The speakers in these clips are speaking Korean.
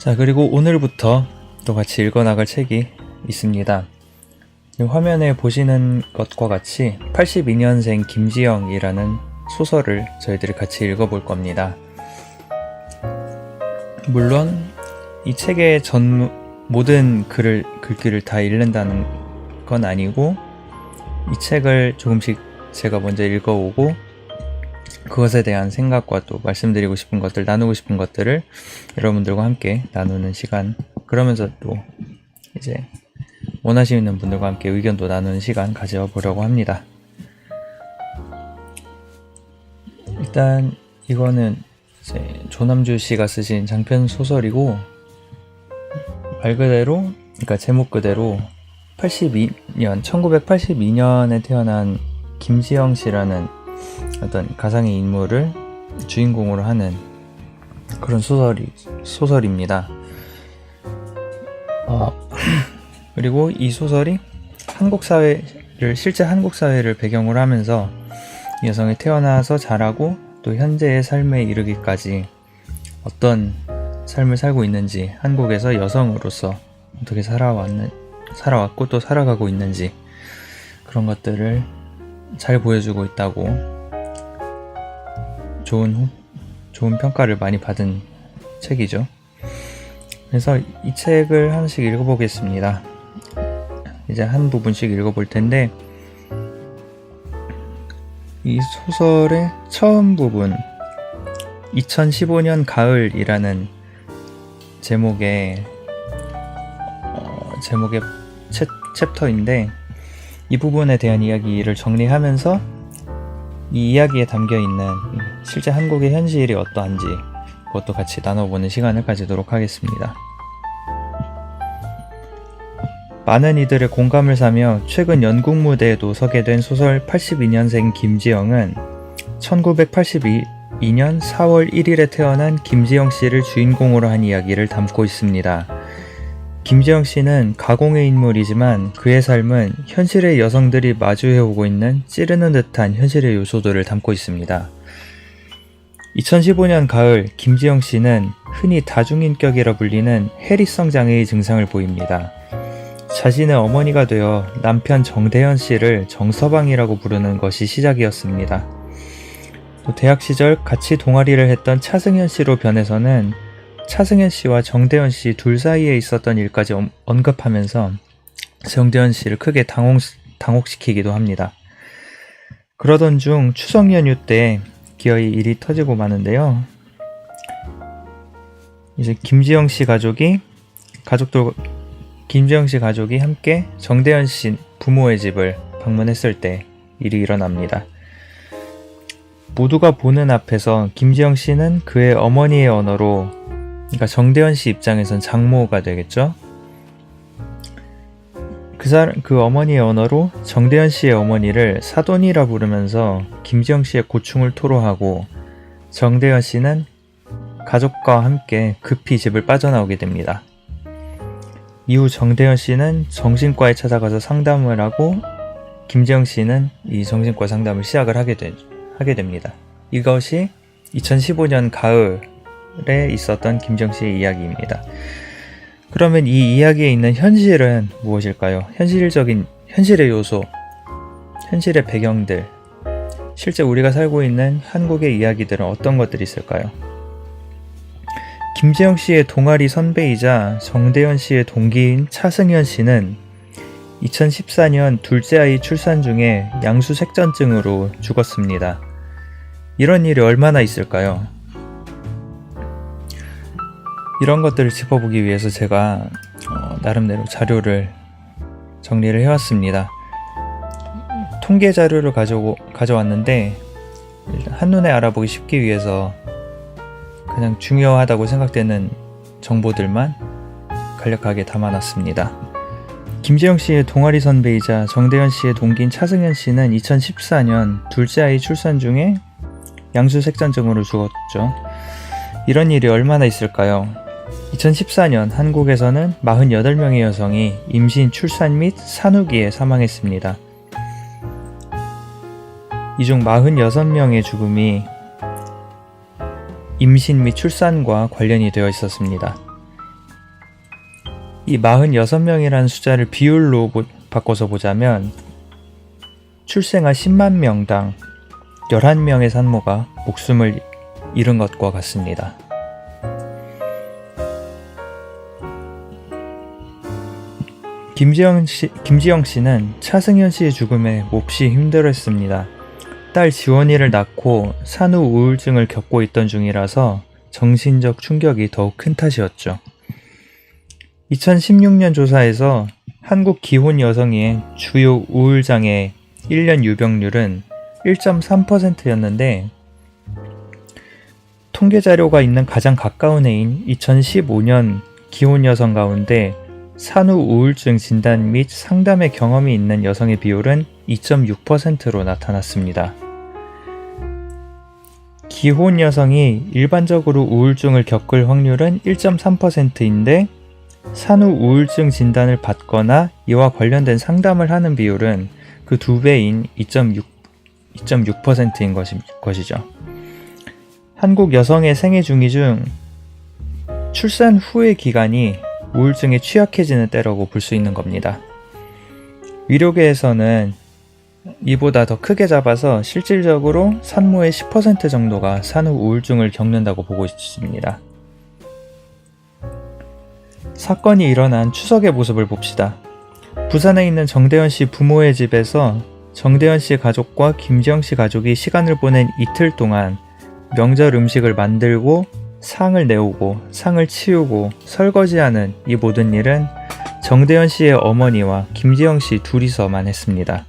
자, 그리고 오늘부터 또 같이 읽어나갈 책이 있습니다. 화면에 보시는 것과 같이 82년생 김지영이라는 소설을 저희들이 같이 읽어볼 겁니다. 물론 이 책의 모든 글귀를 다 읽는다는 건 아니고, 이 책을 조금씩 제가 먼저 읽어오고 그것에 대한 생각과 또 말씀드리고 싶은 것들, 나누고 싶은 것들을 여러분들과 함께 나누는 시간, 그러면서 또 이제 원하시는 분들과 함께 의견도 나누는 시간 가져보려고 합니다. 일단 이거는 이제 조남주 씨가 쓰신 장편 소설이고, 말 그대로, 그러니까 제목 그대로 1982년에 태어난 김지영 씨라는 어떤 가상의 인물을 주인공으로 하는 그런 소설입니다. 그리고 이 소설이 실제 한국 사회를 배경으로 하면서 이 여성이 태어나서 자라고 또 현재의 삶에 이르기까지 어떤 삶을 살고 있는지, 한국에서 여성으로서 어떻게 살아왔고 또 살아가고 있는지, 그런 것들을 잘 보여주고 있다고 좋은 평가를 많이 받은 책이죠. 그래서 이 책을 하나씩 읽어보겠습니다. 이제 한 부분씩 읽어볼 텐데, 이 소설의 처음 부분, 2015년 가을이라는 제목의 챕터인데, 이 부분에 대한 이야기를 정리하면서 이 이야기에 담겨있는 실제 한국의 현실이 어떠한지 그것도 같이 나눠보는 시간을 가지도록 하겠습니다. 많은 이들의 공감을 사며 최근 연극 무대에도 서게 된 소설 82년생 김지영은 1982년 4월 1일에 태어난 김지영 씨를 주인공으로 한 이야기를 담고 있습니다. 김지영 씨는 가공의 인물이지만 그의 삶은 현실의 여성들이 마주해오고 있는 찌르는 듯한 현실의 요소들을 담고 있습니다. 2015년 가을, 김지영 씨는 흔히 다중인격이라 불리는 해리성 장애의 증상을 보입니다. 자신의 어머니가 되어 남편 정대현 씨를 정서방이라고 부르는 것이 시작이었습니다. 또 대학 시절 같이 동아리를 했던 차승현 씨로 변해서는 차승현 씨와 정대현 씨 둘 사이에 있었던 일까지 언급하면서 정대현 씨를 크게 당혹시키기도 합니다. 그러던 중 추석 연휴 때 기어이 일이 터지고 마는데요. 이제 김지영 씨 가족이 함께 정대현 씨 부모의 집을 방문했을 때 일이 일어납니다. 모두가 보는 앞에서 김지영 씨는 그의 어머니의 언어로, 그러니까 정대현 씨 입장에선 장모가 되겠죠? 그 어머니의 언어로 정대현 씨의 어머니를 사돈이라 부르면서 김지영 씨의 고충을 토로하고, 정대현 씨는 가족과 함께 급히 집을 빠져나오게 됩니다. 이후 정대현 씨는 정신과에 찾아가서 상담을 하고, 김지영 씨는 이 정신과 상담을 시작을 하게 됩니다. 이것이 2015년 가을에 있었던 김지영 씨의 이야기입니다. 그러면 이 이야기에 있는 현실은 무엇일까요? 현실의 요소, 현실의 배경들, 실제 우리가 살고 있는 한국의 이야기들은 어떤 것들이 있을까요? 김지영 씨의 동아리 선배이자 정대현 씨의 동기인 차승현 씨는 2014년 둘째 아이 출산 중에 양수색전증으로 죽었습니다. 이런 일이 얼마나 있을까요? 이런 것들을 짚어보기 위해서 제가 나름대로 자료를 정리를 해왔습니다. 통계 자료를 가져왔는데, 한눈에 알아보기 쉽기 위해서 그냥 중요하다고 생각되는 정보들만 간략하게 담아놨습니다. 김지영 씨의 동아리 선배이자 정대현 씨의 동기인 차승현 씨는 2014년 둘째 아이 출산 중에 양수색전증으로 죽었죠. 이런 일이 얼마나 있을까요? 2014년 한국에서는 48명의 여성이 임신, 출산 및 산후기에 사망했습니다. 이 중 46명의 죽음이 임신 및 출산과 관련이 되어 있었습니다. 이 46명이라는 숫자를 비율로 바꿔서 보자면 출생아 10만 명당 11명의 산모가 목숨을 잃은 것과 같습니다. 김지영 씨는 차승현 씨의 죽음에 몹시 힘들어했습니다. 딸 지원이를 낳고 산후 우울증을 겪고 있던 중이라서 정신적 충격이 더욱 큰 탓이었죠. 2016년 조사에서 한국 기혼 여성의 주요 우울장애 1년 유병률은 1.3%였는데 통계 자료가 있는 가장 가까운 해인 2015년 기혼 여성 가운데 산후 우울증 진단 및 상담의 경험이 있는 여성의 비율은 2.6%로 나타났습니다. 기혼 여성이 일반적으로 우울증을 겪을 확률은 1.3%인데 산후 우울증 진단을 받거나 이와 관련된 상담을 하는 비율은 그 2배인 2.6%인 것이죠. 한국 여성의 생애 중위 중 출산 후의 기간이 우울증에 취약해지는 때라고 볼 수 있는 겁니다. 의료계에서는 이보다 더 크게 잡아서 실질적으로 산모의 10% 정도가 산후 우울증을 겪는다고 보고 있습니다. 사건이 일어난 추석의 모습을 봅시다. 부산에 있는 정대현 씨 부모의 집에서 정대현 씨의 가족과 김지영 씨 가족이 시간을 보낸 이틀 동안 명절 음식을 만들고 상을 내오고 상을 치우고 설거지하는 이 모든 일은 정대현 씨의 어머니와 김지영 씨 둘이서만 했습니다.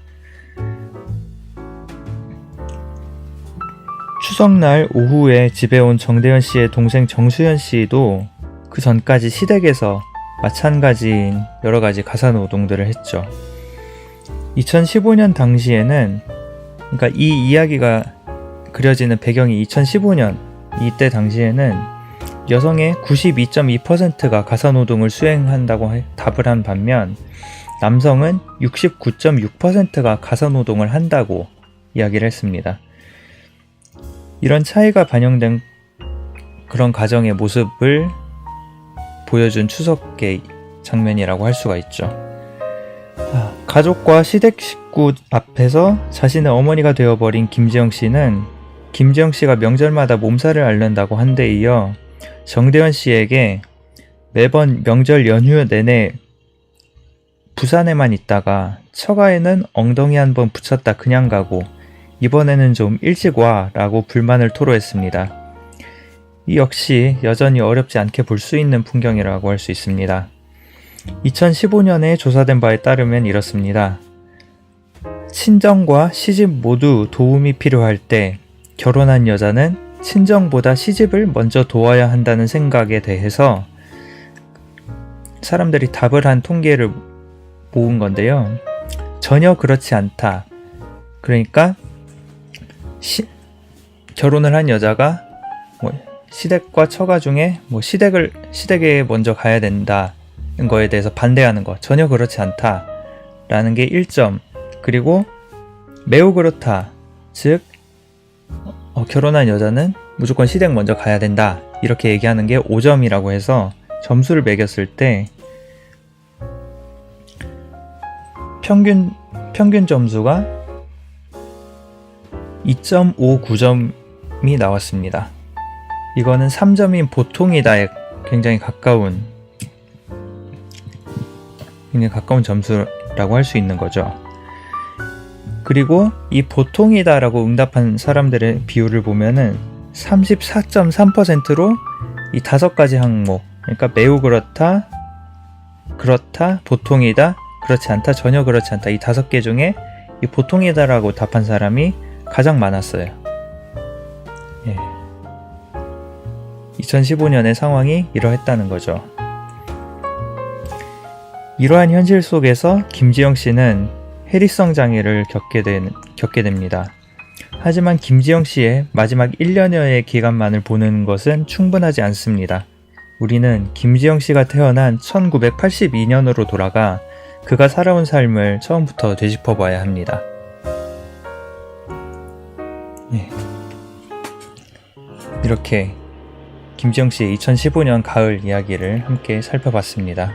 추석날 오후에 집에 온 정대현 씨의 동생 정수현 씨도 그 전까지 시댁에서 마찬가지인 여러 가지 가사노동들을 했죠. 2015년 당시에는, 그러니까 이 이야기가 그려지는 배경이 2015년 이때 당시에는 여성의 92.2%가 가사노동을 수행한다고 답을 한 반면 남성은 69.6%가 가사노동을 한다고 이야기를 했습니다. 이런 차이가 반영된 그런 가정의 모습을 보여준 추석의 장면이라고 할 수가 있죠. 가족과 시댁 식구 앞에서 자신의 어머니가 되어버린 김지영 씨는 김지영 씨가 명절마다 몸살을 앓는다고 한 데 이어 정대현 씨에게 매번 명절 연휴 내내 부산에만 있다가 처가에는 엉덩이 한번 붙였다 그냥 가고 이번에는 좀 일찍 와 라고 불만을 토로했습니다. 이 역시 여전히 어렵지 않게 볼 수 있는 풍경이라고 할 수 있습니다. 2015년에 조사된 바에 따르면 이렇습니다. 친정과 시집 모두 도움이 필요할 때 결혼한 여자는 친정보다 시집을 먼저 도와야 한다는 생각에 대해서 사람들이 답을 한 통계를 모은 건데요. 전혀 그렇지 않다. 그러니까 결혼을 한 여자가 시댁과 처가 중에 시댁에 먼저 가야 된다는 거에 대해서 반대하는 거 전혀 그렇지 않다 라는 게 1점, 그리고 매우 그렇다, 즉 결혼한 여자는 무조건 시댁 먼저 가야 된다 이렇게 얘기하는 게 5점이라고 해서 점수를 매겼을 때 평균 점수가 2.59점이 나왔습니다. 이거는 3점인 보통이다에 굉장히 가까운 점수라고 할 수 있는 거죠. 그리고 이 보통이다라고 응답한 사람들의 비율을 보면은 34.3%로 이 5가지 항목, 그러니까 매우 그렇다, 보통이다, 그렇지 않다, 전혀 그렇지 않다, 이 5개 중에 이 보통이다라고 답한 사람이 가장 많았어요. 2015년의 상황이 이러했다는 거죠. 이러한 현실 속에서 김지영 씨는 해리성 장애를 겪게 됩니다. 하지만 김지영 씨의 마지막 1년여의 기간만을 보는 것은 충분하지 않습니다. 우리는 김지영 씨가 태어난 1982년으로 돌아가 그가 살아온 삶을 처음부터 되짚어 봐야 합니다. 이렇게 김지영 씨의 2015년 가을 이야기를 함께 살펴봤습니다.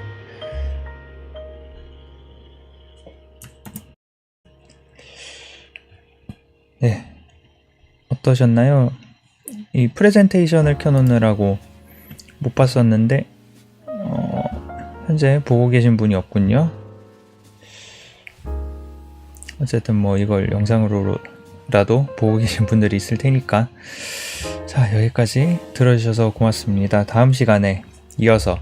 네, 어떠셨나요? 이 프레젠테이션을 켜놓느라고 못 봤었는데 현재 보고 계신 분이 없군요. 어쨌든 뭐 이걸 영상으로라도 보고 계신 분들이 있을 테니까. 자, 여기까지 들어주셔서 고맙습니다. 다음 시간에 이어서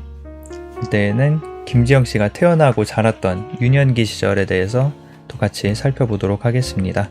이때는 김지영 씨가 태어나고 자랐던 유년기 시절에 대해서 또 같이 살펴보도록 하겠습니다.